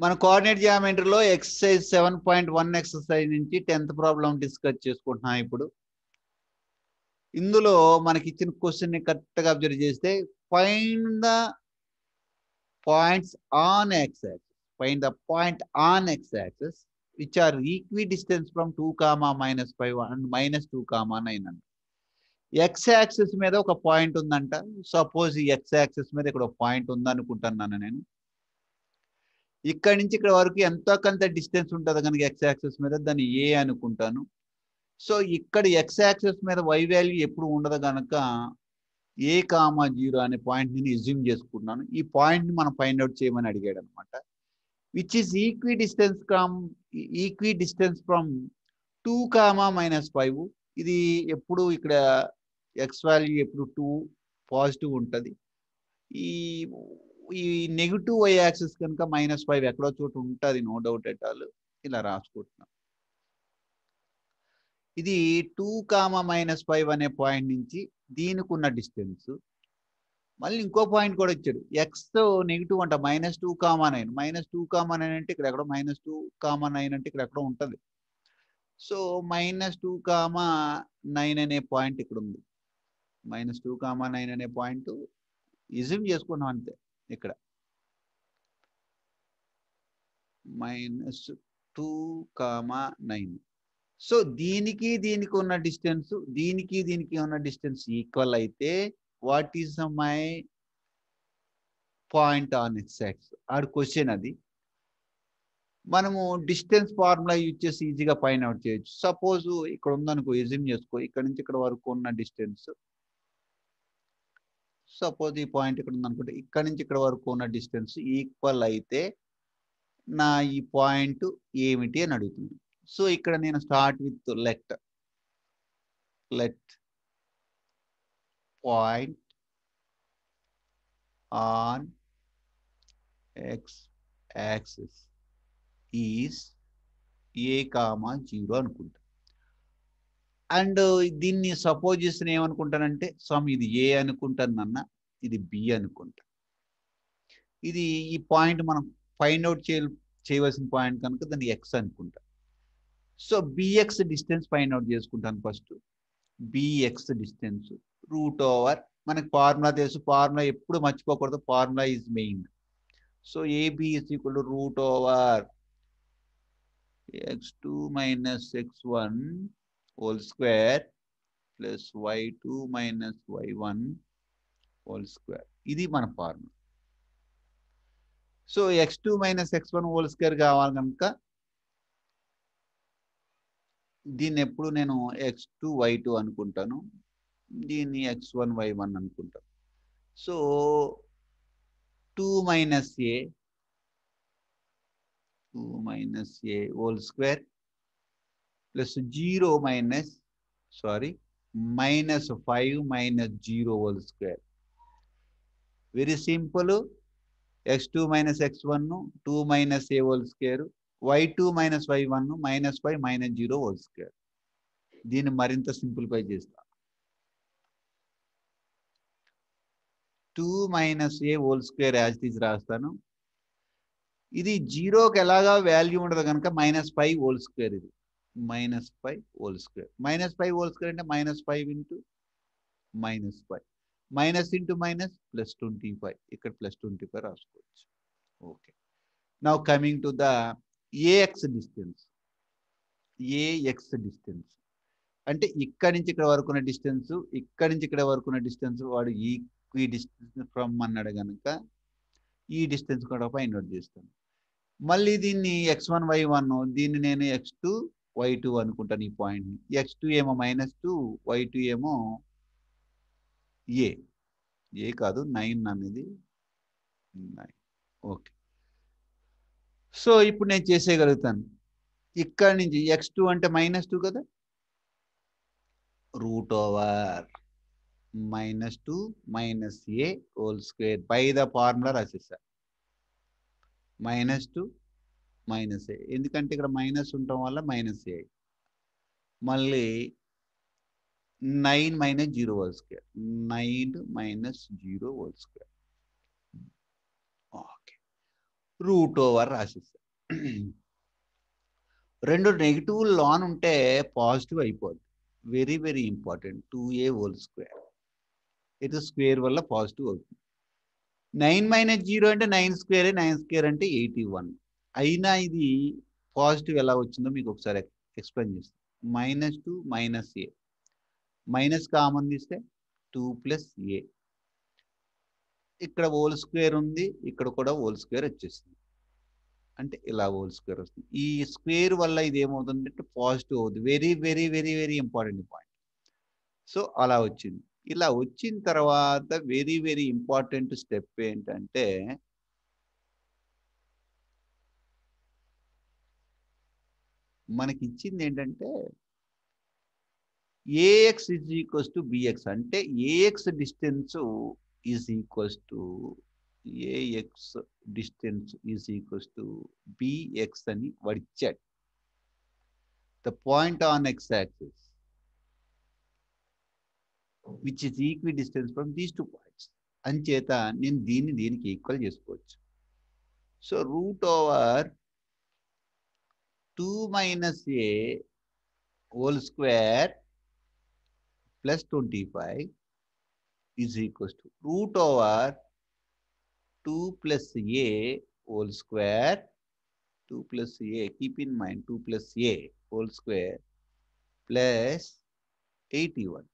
మన coordinate జియోమెట్రీలో exercise 7.1 exercise నుంచి 10th problem discuss చేసుకుంటున్నాం ఇప్పుడు. ఇందులో మనకి ఇచ్చిన క్వశ్చన్ ని కరెక్ట్ గా అబ్జర్వ్ చేస్తే find the points on x axis. Find the point on x axis which are equidistance from 2, -5 and -2, 9 అంట. ఎక్స్ యాక్సిస్ మీద ఒక పాయింట్ ఉందంట. సపోజ్ ఈ ఎక్స్ యాక్సిస్ మీద ఇక్కడ ఒక పాయింట్ ఉందనుకుంటున్నాను నేను. ఇక్కడ నుంచి ఇక్కడ వరకు ఎంతో కొంత డిస్టెన్స్ ఉంటుంది కనుక ఎక్స్ యాక్సిస్ మీద దాన్ని ఏ అనుకుంటాను. సో ఇక్కడ ఎక్స్ యాక్సిస్ మీద వై వాల్యూ ఎప్పుడు ఉండదు కనుక ఏ, 0 అనే పాయింట్ ని అజ్యూమ్ చేసుకుంటున్నాను. ఈ పాయింట్ ని మనం ఫైండ్ అవుట్ చేయమని అడిగాడు అనమాట. Which is equi distance from 2, -5. ఇది ఎప్పుడు ఇక్కడ ఎక్స్ వాల్యూ ఎప్పుడు 2 పాజిటివ్ ఉంటుంది. ఈ ఈ నెగిటివ్ వై యాక్సిస్ కనుక -5 ఎక్కడో చోటు ఉంటుంది, నో డౌట్ ఎట్ ఆల్. ఇలా రాసుకుంటున్నాం. ఇది 2, -5 అనే పాయింట్ నుంచి దీనికి ఉన్న డిస్టెన్స్. మళ్ళీ ఇంకో పాయింట్ కూడా ఇచ్చాడు. ఎక్స్ నెగిటివ్ అంట, -2, -9. -2, -9 అంటే ఇక్కడ ఎక్కడో -2, -9 అంటే ఇక్కడ ఎక్కడో ఉంటుంది. సో -2, -9 అనే పాయింట్ ఇక్కడ ఉంది. -2, -9 అనే పాయింట్ ఇజ్యూమ్ చేసుకున్నాం అంతే. ఇక్కడ -2, -9. సో దీనికి దీనికి ఉన్న డిస్టెన్స్, దీనికి దీనికి ఉన్న డిస్టెన్స్ ఈక్వల్ అయితే what is my point on x axis? ఆడు క్వశ్చన్ అది. మనము డిస్టెన్స్ ఫార్ములా యూజ్ చేసి ఈజీగా ఫైండ్ అవుట్ చేయొచ్చు. సపోజ్ ఇక్కడ ఉందనుకో, ఎజ్యూమ్ చేసుకో, ఇక్కడ నుంచి ఇక్కడ వరకు ఉన్న డిస్టెన్స్. సపోజ్ ఈ పాయింట్ ఇక్కడ ఉందనుకుంటే ఇక్కడ నుంచి ఇక్కడ వరకు ఉన్న డిస్టెన్స్ ఈక్వల్ అయితే నా ఈ పాయింట్ ఏమిటి అని అడుగుతుంది. సో ఇక్కడ నేను start with let point on x axis is a, 0 అనుకుంటా. అండ్ దీన్ని సపోజ్ చేసిన ఏమనుకుంటానంటే ఇది ఏ అనుకుంటానన్నా, ఇది బి అనుకుంటా. ఇది ఈ పాయింట్ మనం ఫైండ్ అవుట్ చేయవలసిన పాయింట్ కనుక దాన్ని ఎక్స్ అనుకుంటా. So BX distance find out చేసుకుంటాను ఫస్ట్. బిఎక్స్ డిస్టెన్స్ √, మనకి ఫార్ములా తెలుసు. ఫార్ములా ఎప్పుడు మర్చిపోకూడదు, formula is main. So AB is equal to √, x2 - x1 whole square plus y2 - y1 whole square. ఇది మన formula. So x2 - x1 whole square కావాలి కనుక దీన్ని ఎప్పుడు నేను x2 y2 అనుకుంటాను, దీన్ని x1 y1 అనుకుంటాను. So 2 - a whole square plus -5 - 0 whole square. Very simple. x2 - x1 2 - a whole square, y2 - y1 -5 - 0 whole square. దీన్ని మరింత సింప్లిఫై చేస్తా. 2 - a whole square as it రాస్తాను. ఇది 0కి ఎలాగా వాల్యూ ఉండదు కనుక -5 whole square. ఇది -5 whole square. -5 whole square అంటే -5 ఇంటూ -5, మైనస్ ఇంటూ మైనస్ +25, ఇక్కడ +25 రాసుకోవచ్చు. Okay, now coming to the AX distance. అంటే ఇక్కడ నుంచి ఇక్కడ వరకు ఉన్న డిస్టెన్స్, ఇక్కడ నుంచి ఇక్కడ వరకు ఉన్న డిస్టెన్స్ వాడు ఈక్వి డిస్టెన్స్ ఫ్రమ్ అన్నాడు కనుక ఈ డిస్టెన్స్ కూడా ఫైండ్ అవుట్ చేస్తాను. మళ్ళీ దీన్ని x1 y1, దీన్ని నేను x2 y2 అనుకుంటాను. ఈ పాయింట్ని x2 ఏమో -2, y2 ఏమో ఏ కాదు 9 అనేది 9. ఓకే, సో ఇప్పుడు నేను చేసేయగలుగుతాను. ఇక్కడ నుంచి x2 అంటే -2 కదా, √-2 - a whole square by the formula రాసేసా. -2 - a, ఎందుకంటే ఇక్కడ మైనస్ ఉండటం వల్ల -a. మళ్ళీ 9 - 0 whole square, 9 - 0 whole square. Okay, root over రాసేస్తా. రెండు నెగిటివ్ లాన్ ఉంటే పాజిటివ్ అయిపోద్ది. Very very important. 2a whole square ఇది స్క్వేర్ వల్ల పాజిటివ్ అవుతుంది. 9 - 0 అంటే 9 స్క్వేర్, 9 స్క్వేర్ అంటే 81. అయినా ఇది పాజిటివ్ ఎలా వచ్చిందో మీకు ఒకసారి ఎక్స్ప్లెయిన్ చేస్తాను. -2 - a మైనస్ కామన్ తీస్తే 2 + a. ఇక్కడ హోల్ స్క్వేర్ ఉంది, ఇక్కడ కూడా హోల్ స్క్వేర్ వచ్చేసింది. అంటే ఇలా హోల్ స్క్వేర్ వస్తుంది. ఈ స్క్వేర్ వల్ల ఇది ఏమవుతుంది అంటే పాజిటివ్ అవుతుంది. Very very very very important point. So అలా వచ్చింది. ఇలా వచ్చిన తర్వాత వెరీ వెరీ ఇంపార్టెంట్ స్టెప్ ఏంటంటే మనకి ఇచ్చింది ఏంటంటే ax = bx అంటే ax distance is equals to ax distance is equals to bx అని వాడు ఇచ్చాడు. The point on x axis which is equi distance from these 2 points. అంచేత నేను దీనికి ఈక్వల్ చేసుకోవచ్చు. So root over 2 - a whole square plus 25 is equals to root over 2 + a whole square, 2 + a, keep in mind 2 + a whole square plus 81.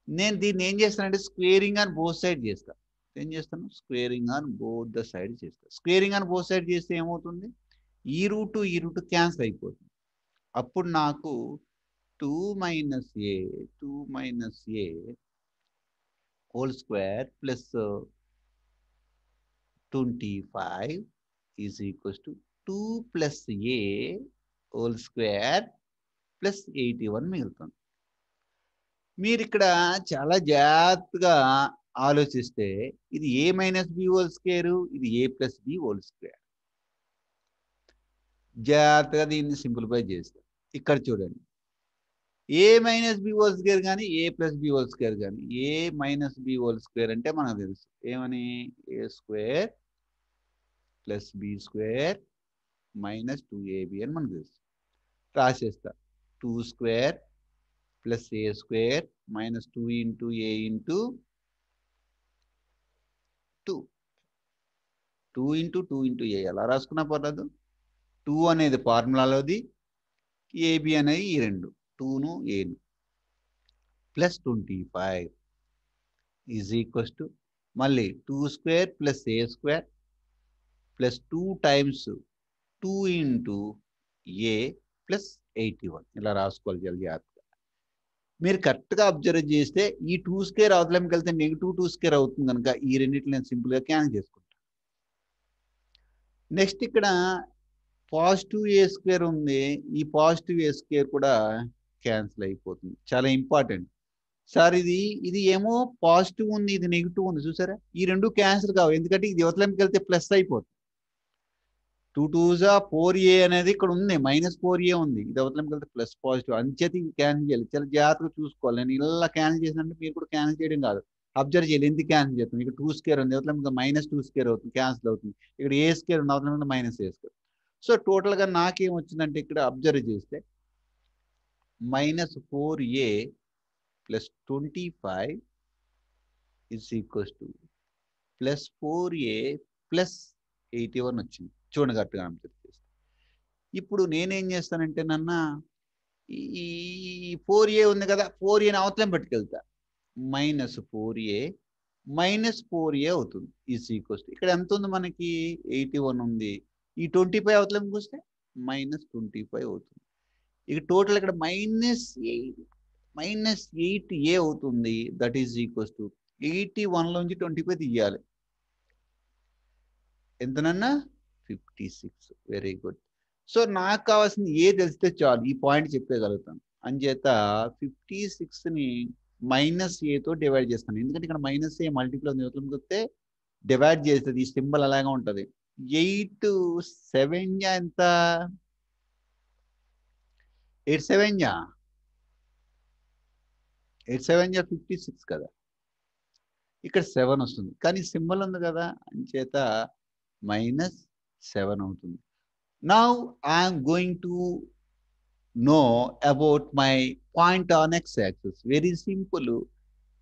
నేను దీన్ని ఏం చేస్తానంటే squaring on both side చేస్తాను. ఏం చేస్తాను? Squaring on both the side చేస్తాను. Squaring on both side చేస్తే ఏమవుతుంది? ఈ రూట్ క్యాన్సిల్ అయిపోతుంది. అప్పుడు నాకు 2 - a whole square plus 25 is equals to 2 + a whole square plus 81 మిగులుతుంది. మీరు ఇక్కడ చాలా జాగ్రత్తగా ఆలోచిస్తే ఇది a - b హోల్ స్క్వేర్, ఇది a + b హోల్ స్క్వేర్. జాగ్రత్తగా దీన్ని సింప్లిఫై చేస్తాం. ఇక్కడ చూడండి, a - b హోల్ స్క్వేర్ కానీ a + b హోల్ స్క్వేర్ కానీ a - b హోల్ స్క్వేర్ అంటే మనకు తెలుసు ఏమని, a² + b² - 2ab అని మనకు తెలుసు. రాసేస్తా 2² + a² - 2 × a × 2. 2 × 2 × a ఎలా రాసుకున్నా పర్లేదు. 2 అనేది ఫార్ములాలోది, ab అనేది ఈ రెండు 2ను aను ప్లస్ 25 ఈజ్ ఈక్వల్స్ టు మళ్ళీ 2² + a² ప్లస్ 2 × 2 × a ప్లస్ 81 ఇలా రాసుకోవాలి జాగ్రత్తగా. మీరు కరెక్ట్గా అబ్జర్వ్ చేస్తే ఈ 2² అవతలంకి వెళ్తే -2² అవుతుంది కనుక ఈ రెండింటిని నేను సింపుల్గా క్యాన్సిల్ చేసుకుంటాను. నెక్స్ట్ ఇక్కడ పాజిటివ్ a² ఉంది, ఈ పాజిటివ్ a² కూడా క్యాన్సిల్ అయిపోతుంది. చాలా ఇంపార్టెంట్ సార్. ఇది ఏమో పాజిటివ్ ఉంది, ఇది నెగిటివ్ ఉంది, చూసారా? ఈ రెండు క్యాన్సిల్ కావు, ఎందుకంటే ఇది అవతలంకి వెళ్తే ప్లస్ అయిపోతుంది. 2 × 2 = 4a అనేది ఇక్కడ ఉంది, -4a ఉంది, ఇది అవతలంకి వెళ్తే ప్లస్ పాజిటివ్. అంచేత ఇది క్యాన్సిల్ చేయాలి. చాలా జాగ్రత్తగా చూసుకోవాలి. నేను ఇలా క్యాన్సిల్ చేసినట్టు మీరు కూడా క్యాన్సిల్ చేయడం కాదు, అబ్జర్వ్ చేయాలి. ఎందుకు క్యాన్సిల్ చేస్తాం? ఇక్కడ 2² ఉంది, అవతలంకి -2² అవుతుంది, క్యాన్సిల్ అవుతుంది. ఇక్కడ a² ఉంది, అవతలంకి -a². సో టోటల్గా నాకేం వచ్చిందంటే ఇక్కడ అబ్జర్వ్ చేస్తే -4a + 25 is equals to +4a + 81 వచ్చింది. చూడండి కరెక్ట్గా అబ్జర్వ్ చేస్తే. ఇప్పుడు నేనేం చేస్తానంటే ఈ 4a ఉంది కదా, 4aని అవతలం పట్టుకెళ్తా. -4a -4a అవుతుంది ఈజ్ ఈక్వల్స్ టు ఇక్కడ ఎంత ఉంది మనకి 81 ఉంది. ఈ 25 అవతలంకి వస్తే -25 అవుతుంది. ఇక టోటల్ ఇక్కడ -8a అవుతుంది. దట్ ఈజ్ ఈక్వల్స్ టు 81లోంచి 25 తీయాలి. ఎంతనన్నా 56. Very good. సో నాకు కావాల్సింది ఏ తెలిస్తే చాలు, ఈ పాయింట్ చెప్పగలుగుతాను. అంచేత 56ని -aతో డివైడ్ చేస్తాను. ఎందుకంటే ఇక్కడ -a మల్టిపుల్ ఉంది, యువతలకు వస్తే డివైడ్ చేస్తుంది. ఈ సింబల్ అలాగే ఉంటుంది. 8 7 ఎంత? 8 7 8 7 56 కదా. ఇక్కడ 7 వస్తుంది, కానీ సింబల్ ఉంది కదా, అంచేత 7 అవుతుంది. Now I'm going to know about my point on x axis. Very simple.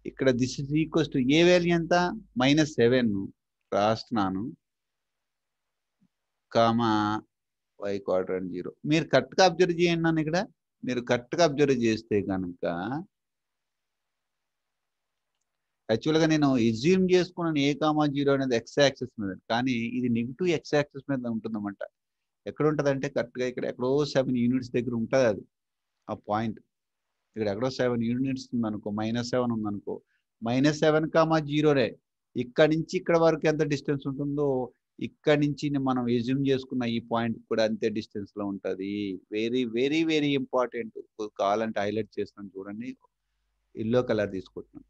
ఇక్కడ this is equals to a value ఎంత -7 రాస్తున్నాను, కామా y క్వాడ్రంట్ 0. మీరు కరెక్ట్గా అబ్జర్వ్ చేయండి నన్ను ఇక్కడ. మీరు కరెక్ట్గా అబ్జర్వ్ చేస్తే కనుక యాక్చువల్గా నేను ఎజ్యూమ్ చేసుకున్నాను a,0 అనేది ఎక్స్ యాక్సిస్ మీద, కానీ ఇది నెగిటివ్ ఎక్స్ యాక్సిస్ మీద ఉంటుందన్నమాట. ఎక్కడ ఉంటుంది అంటే కరెక్ట్గా ఇక్కడ ఎక్కడో 7 యూనిట్స్ దగ్గర ఉంటుంది అది ఆ పాయింట్. ఇక్కడ ఎక్కడో 7 యూనిట్స్ ఉందనుకో, -7 ఉందనుకో, -7,0 ఇక్కడ నుంచి ఇక్కడ వరకు ఎంత డిస్టెన్స్ ఉంటుందో ఇక్కడ నుంచి మనం ఎజ్యూమ్ చేసుకున్న ఈ పాయింట్ కూడా అంతే డిస్టెన్స్ లో ఉంటుంది. Very very very important. కావాలంటే హైలైట్ చేస్తాను చూడండి, ఎల్లో కలర్ తీసుకుంటున్నాను.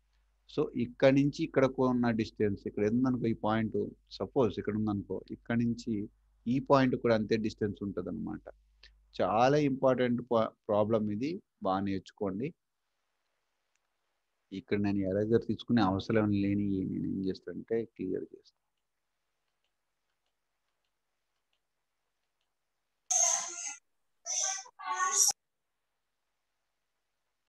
సో ఇక్కడ నుంచి ఇక్కడ ఉన్న డిస్టెన్స్ ఇక్కడ ఉందనుకో, ఈ పాయింట్ సపోజ్ ఇక్కడ ఉందనుకో, ఇక్కడ నుంచి ఈ పాయింట్ కూడా అంతే డిస్టెన్స్ ఉంటుంది అనమాట. చాలా ఇంపార్టెంట్ ప్రాబ్లం ఇది, బాగా నేర్చుకోండి. ఇక్కడ నేను ఎరేజర్ తీసుకునే అవసరం లేని నేను ఏం చేస్తానంటే క్లియర్ చేస్తాను.